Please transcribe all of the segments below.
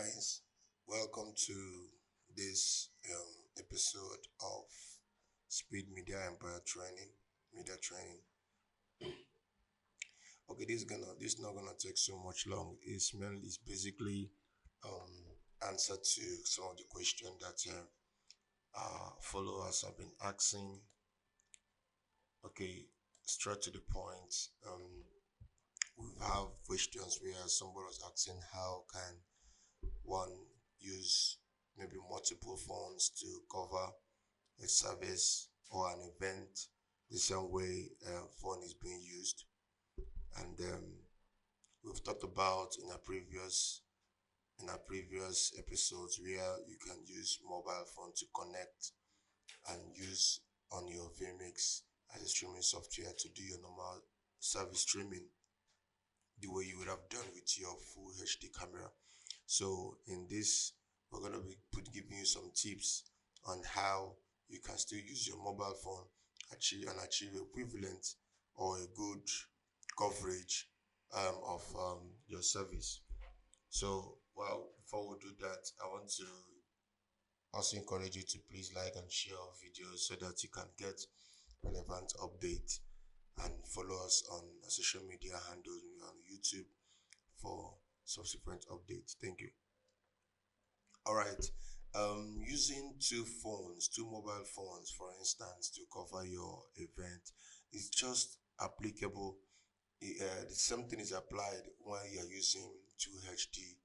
guys, welcome to this episode of Speed Media Empire Training, Media Training. Okay, this is not gonna take so much long. It's basically answer to some of the questions that followers have been asking. Okay, straight to the point. We have questions where somebody was asking how can one use maybe multiple phones to cover a service or an event the same way phone is being used. And we've talked about in our previous episodes where you can use mobile phone to connect and use on your vmix as a streaming software to do your normal service streaming the way you would have done with your full hd camera. So in this, we're gonna be giving you some tips on how you can still use your mobile phone achieve equivalent or a good coverage of your service. So, well, before we do that, I want to also encourage you to please like and share our videos so that you can get relevant updates and follow us on social media handles on YouTube for subsequent updates. Thank you. All right. Using two mobile phones, for instance, to cover your event is just applicable. The same thing is applied when you're using two HD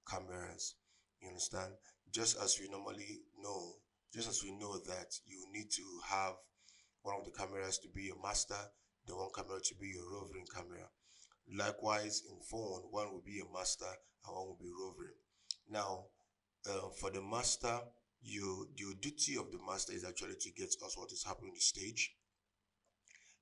cameras. You understand? Just as we normally know, just as we know that you need to have one of the cameras to be your master, the one camera to be your roving camera. Likewise, in phone, one will be your master and one will be roving. Now, for the master, your duty of the master is actually to get us what is happening on the stage,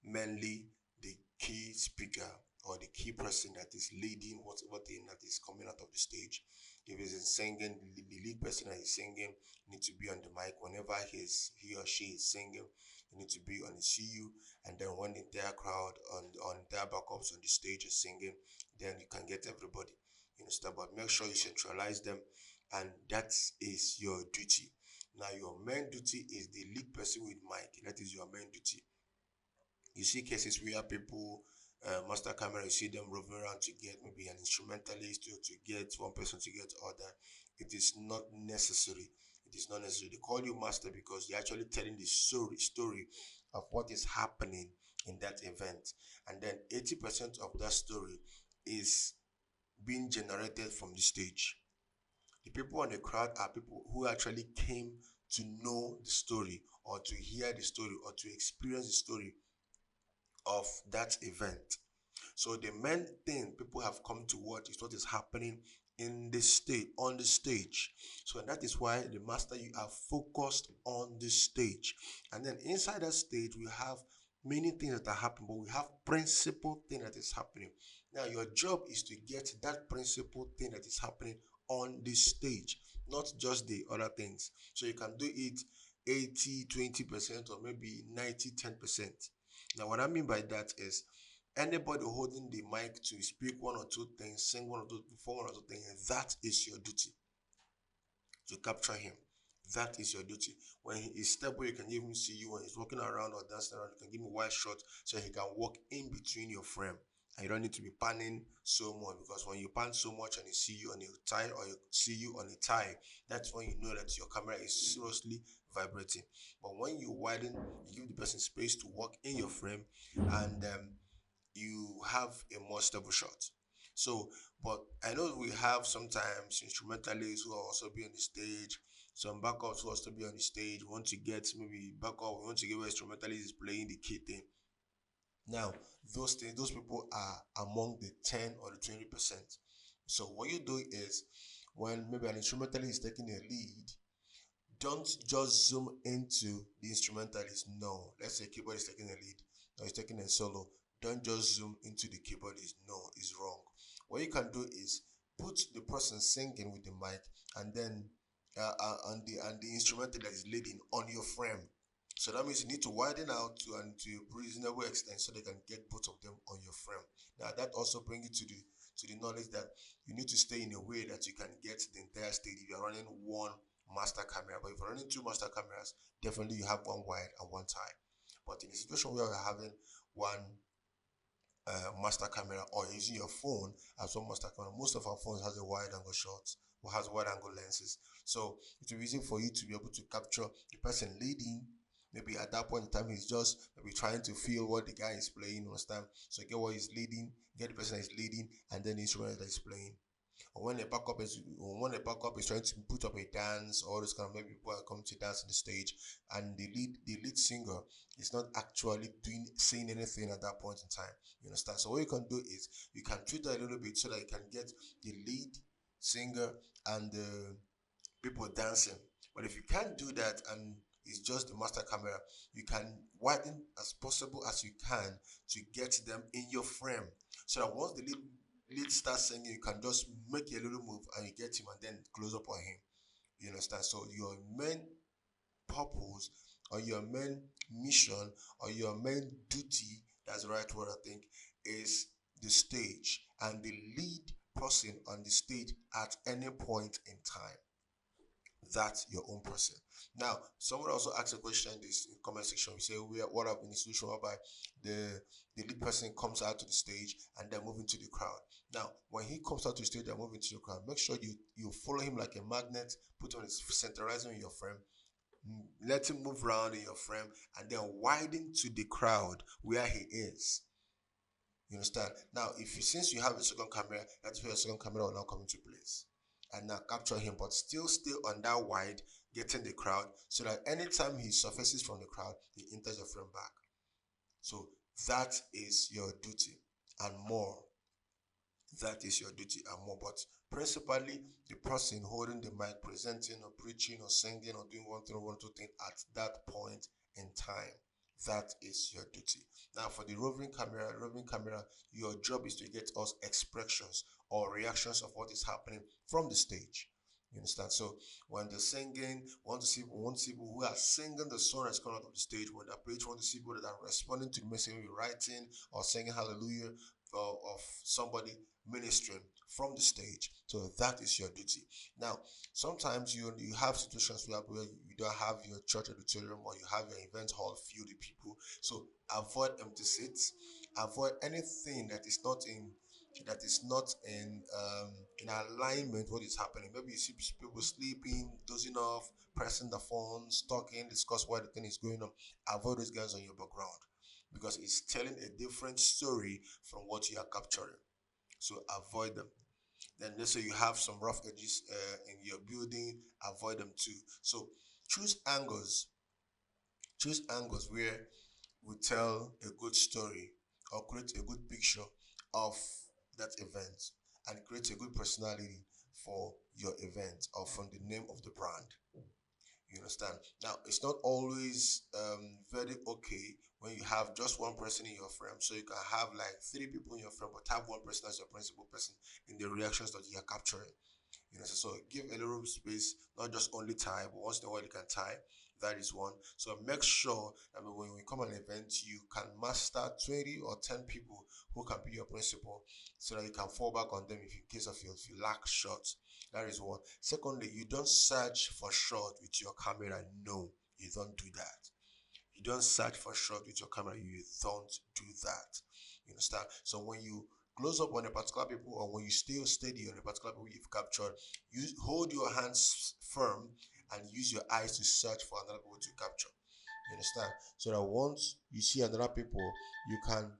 mainly the key speaker or the key person that is leading whatever thing that is coming out of the stage. If it's in singing, the lead person that is singing need to be on the mic. Whenever he or she is singing, you need to be on the CU. And then when the entire crowd on entire backups on the stage is singing, then you can get everybody. You understand? But make sure you centralize them, and that is your duty. Now, your main duty is the lead person with mic. That is your main duty. You see cases where people, master camera, you see them roving around to get maybe an instrumentalist or to get one person to get other. It is not necessary. It is not necessary. They call you master because you're actually telling the story of what is happening in that event. And then 80% of that story is being generated from the stage. The people on the crowd are people who actually came to know the story or to hear the story or to experience the story of that event. So the main thing people have come to watch is what is happening in the state on the stage. So that is why the master, you are focused on the stage, and then inside that stage we have many things that are happening, but we have principal thing that is happening. Now your job is to get that principal thing that is happening on the stage, not just the other things. So you can do it 80-20% or maybe 90-10%. Now what I mean by that is anybody holding the mic to speak one or two things, sing one or two, perform one or two things, that is your duty to capture him. That is your duty. When he is stable, you can even see you when he's walking around or dancing around. You can give him a wide shot so he can walk in between your frame. And you don't need to be panning so much, because when you pan so much and you see you on a tie or you see you on a tie, that's when you know that your camera is seriously vibrating. But when you widen, you give the person space to walk in your frame, and you have a more stable shot. So, but I know we have sometimes instrumentalists who are also be on the stage, some backups who also be on the stage. We want to get maybe backup, we want to get where instrumentalist is playing the key thing. Now, those things, those people are among the 10 or the 20%. So what you do is, when maybe an instrumentalist is taking a lead, don't just zoom into the instrumentalist. No, let's say keyboard is taking a lead or he's taking a solo. Don't just zoom into the keyboardist. No, it's wrong. What you can do is put the person singing with the mic, and then and the instrumental that is leading on your frame. So that means you need to widen out to a reasonable extent so they can get both of them on your frame. Now that also brings you to to the knowledge that you need to stay in a way that you can get the entire stage if you're running one master camera. But if you're running two master cameras, definitely you have one wide and one tight. But in a situation where you're having one master camera or using your phone as one master camera, most of our phones has a wide angle shot or has wide angle lenses. So it will be easy for you to be able to capture the person leading. Maybe at that point in time, he's just maybe trying to feel what the guy is playing, understand? So get what he's leading, get the person that is leading, and then the instrument that is playing. Or when the backup is trying to put up a dance, or this kind of maybe people are coming to dance on the stage, and the lead singer is not actually saying anything at that point in time. You understand? So what you can do is you can tweak that a little bit so that you can get the lead singer and the people dancing. But if you can't do that and it's just the master camera, you can widen as possible as you can to get them in your frame. So that once the lead starts singing, you can just make a little move and you get him and then close up on him. You understand? So your main purpose or your main mission or your main duty, that's the right word I think, is the stage and the lead person on the stage at any point in time. That's your own person. Now, someone also asked a question in this comment section. We say, what have been the solution whereby the lead person comes out to the stage and then move into the crowd. Now, when he comes out to the stage and move into the crowd, make sure you follow him like a magnet, put on his centerizer in your frame, let him move around in your frame, and then widen to the crowd where he is. You understand? Now, since you have a second camera, that's where your second camera will now come into place and now capture him, but still stay on that wide, getting the crowd, so that anytime he surfaces from the crowd, he enters your frame back. So that is your duty and more. That is your duty and more. But principally, the person holding the mic, presenting or preaching or singing or doing one thing or one two things at that point in time. That is your duty. Now, for the roving camera, your job is to get us expressions or reactions of what is happening from the stage. You understand? So when they're singing, we want to see people who are singing the song that's coming out of the stage. When they're preaching, we want to see people that are responding to the message we're writing or singing hallelujah of somebody ministering from the stage. So that is your duty. Now, sometimes you have situations where you don't have your church auditorium or you have your event hall filled with people. So avoid empty seats. Avoid anything that is not in alignment with what is happening. Maybe you see people sleeping, dozing off, pressing the phones, talking, discuss why the thing is going on. Avoid those guys on your background because it's telling a different story from what you are capturing. So avoid them. Then let's say you have some rough edges in your building, avoid them too. So choose angles. Choose angles where we tell a good story or create a good picture of that event and create a good personality for your event or from the name of the brand. You understand? Now, it's not always very okay when you have just one person in your frame. So you can have like three people in your frame, but have one person as your principal person in the reactions that you are capturing. You know, so give a little space, not just only tie, but once in a while you can tie. That is one. So make sure that when we come an event, you can master 20 or 10 people who can be your principal so that you can fall back on them if in case of if you lack shots. That is one. Secondly, you don't search for shot with your camera. No, you don't do that. You don't search for shot with your camera. You don't do that. You understand? So when you close up on a particular people or when you stay steady on a particular people you've captured, you hold your hands firm and use your eyes to search for another people to capture. You understand? So that once you see another people, you can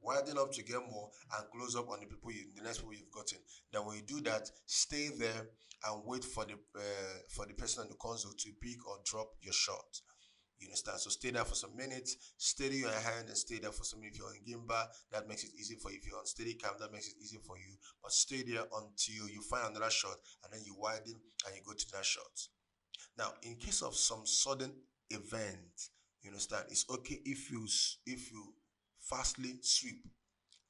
widen up to get more and close up on the next people you've gotten. Then when you do that, stay there and wait for the person on the console to pick or drop your shot. You understand? So stay there for some minutes, steady your hand and stay there for some minutes. If you're on Gimba, that makes it easy for you. If you're on Steadicam, that makes it easy for you. But stay there until you find another shot and then you widen and you go to that shot. Now, in case of some sudden event, you understand, it's okay if you fastly sweep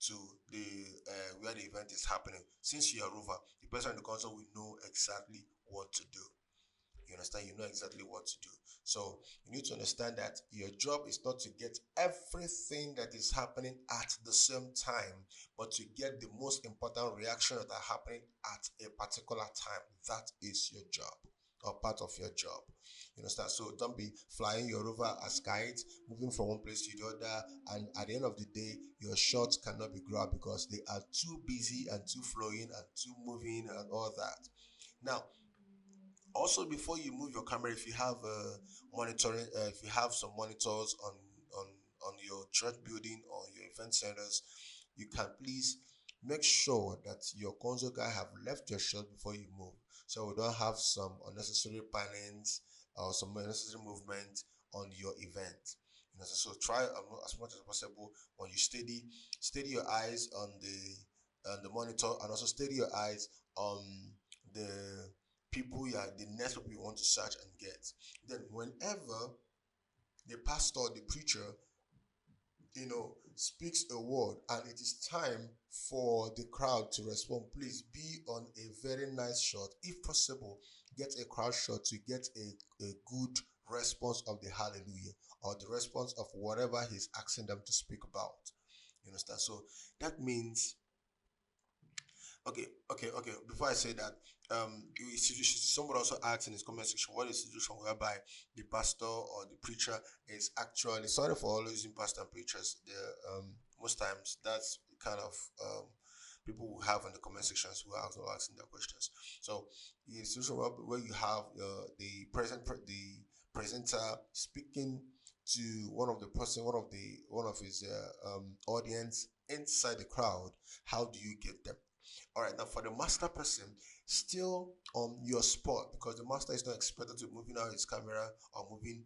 to the where the event is happening. Since you're a rover, the person in the console will know exactly what to do. You understand? You know exactly what to do. So you need to understand that your job is not to get everything that is happening at the same time, but to get the most important reaction that are happening at a particular time. That is your job, or part of your job. You understand? So don't be flying your rover as kite, moving from one place to the other, and at the end of the day, your shots cannot be grabbed because they are too busy and too flowing and too moving and all that. Now, also before you move your camera, if you have monitoring, if you have some monitors on on your church building or your event centers, you can please make sure that your console guy have left your shot before you move, so we don't have some unnecessary pannings or some unnecessary movement on your event. You know, so try as much as possible when you steady your eyes on the monitor, and also steady your eyes on the people you are the next people you want to search and get. Then whenever the pastor, the preacher, speaks a word and it is time for the crowd to respond, please be on a very nice shot. If possible, get a crowd shot to get a good response of the hallelujah, or the response of whatever he's asking them to speak about. You understand? So that means, okay. Before I say that, somebody also asked in his comment section, what is situation whereby the pastor or the preacher is actually, sorry for always using pastor and preachers. Most times that's the kind of people who have in the comment sections who are also asking their questions. So the situation where you have the presenter speaking to one of his audience inside the crowd. How do you get them? All right, now for the master person, still on your spot, because the master is not expected to moving out his camera or moving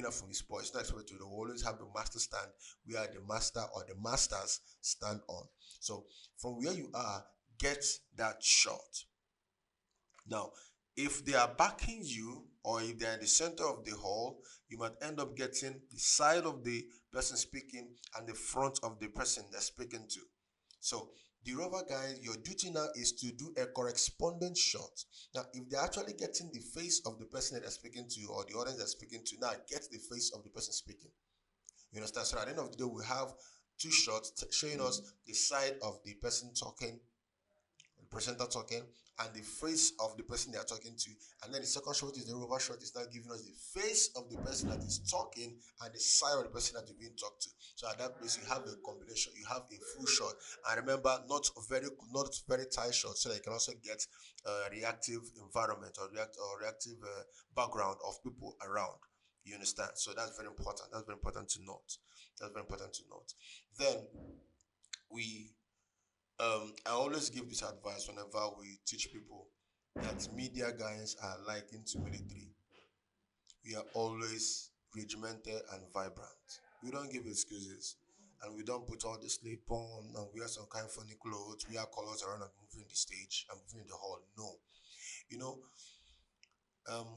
out from his spot. It's not expected to. They will always have the master stand where the master or the masters stand on. So from where you are, get that shot. Now, if they are backing you, or if they're in the center of the hall, you might end up getting the side of the person speaking and the front of the person they're speaking to. So the rubber guy, your duty now is to do a corresponding shot. Now, if they're actually getting the face of the person that they're speaking to, or the audience they're speaking to, now get the face of the person speaking. You understand? So at the end of the day, we have two shots showing us the side of the person talking, the presenter talking, and the face of the person they are talking to. And then the second shot is the rover shot, is now giving us the face of the person that is talking and the side of the person that is being talked to. So at that place, you have a combination, you have a full shot. And remember, not very tight shot, so that you can also get a reactive environment, or reactive background of people around. You understand? So that's very important. That's very important to note. That's very important to note. Then we I always give this advice whenever we teach people that media guys are likened to military. We are always regimented and vibrant. We don't give excuses, and we don't put all the slip on and wear some kind of funny clothes, wear colors around and moving the stage and moving in the hall. No. You know,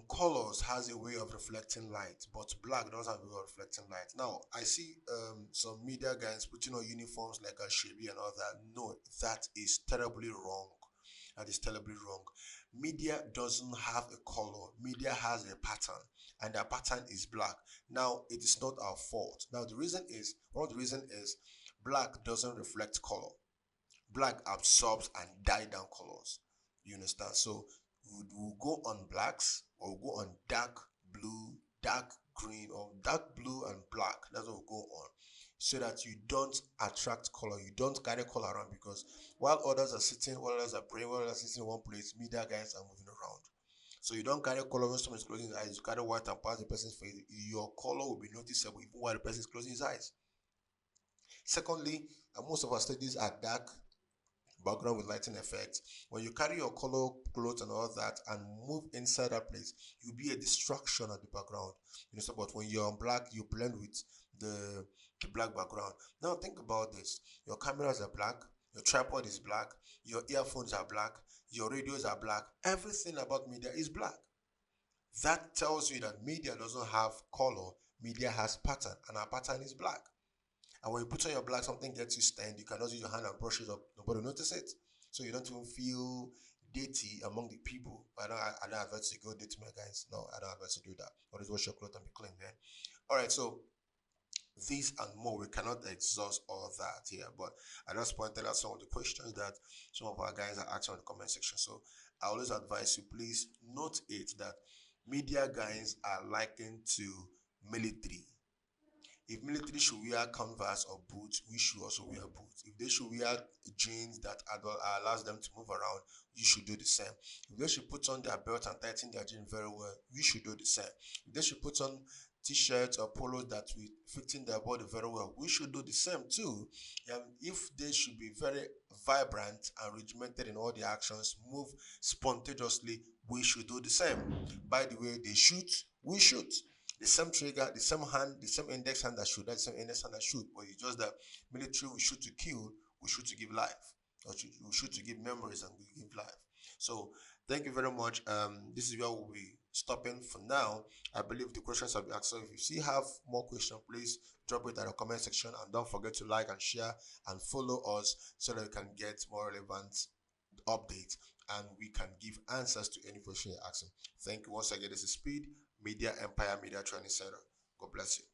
colors has a way of reflecting light, but black doesn't have a way of reflecting light. Now, I see some media guys putting on uniforms like a Shebi and all that. No, that is terribly wrong. That is terribly wrong. Media doesn't have a color. Media has a pattern, and that pattern is black. Now, it is not our fault. Now, one of the reason is black doesn't reflect color. Black absorbs and die down colors. You understand? So we'll go on blacks, or we'll go on dark blue, dark green, or dark blue and black. That's what we'll go on. So that you don't attract color, you don't carry color around, because while others are sitting, while others are praying, while others are sitting in one place, media guys are moving around. So you don't carry color when someone is closing his eyes, you carry white and pass the person's face. Your color will be noticeable even while the person is closing his eyes. Secondly, most of our studies are dark background with lighting effects. When you carry your color clothes and all that and move inside that place, you'll be a distraction at the background. So but when you're on black, you blend with the, the black background. Now think about this. Your cameras are black, your tripod is black, your earphones are black, your radios are black. Everything about media is black. That tells you that media doesn't have color, media has pattern, and our pattern is black. And when you put on your black, something gets you stained, you cannot use your hand and brush it up. Nobody will notice it. So you don't even feel dirty among the people. I don't advise to go dirty, my guys. No, I don't advise to do that. Always wash your clothes and be clean, man. All right, so these and more, we cannot exhaust all of that here, but I just pointed out some of the questions that some of our guys are asking in the comment section. So I always advise you, please note it that media guys are likened to military. If military should wear canvas or boots, we should also wear boots. If they should wear jeans that allows them to move around, you should do the same. If they should put on their belt and tighten their jeans very well, you should do the same. If they should put on t-shirts or polos that will fit in their body very well, we should do the same too. If they should be very vibrant and regimented in all their actions, move spontaneously, we should do the same. By the way, they shoot, we shoot. The same trigger, the same hand, the same index hand that shoot, that's the same index hand that shoot. But it's just that military, we shoot to kill, we shoot to give life. We shoot to give memories and we give life. So thank you very much. This is where we'll be stopping for now. I believe the questions have been answered. If you still have more questions, please drop it in the comment section, and don't forget to like and share and follow us so that you can get more relevant updates and we can give answers to any question you're asking. Thank you once again. This is Speed Media Empire Media Training Center. God bless you.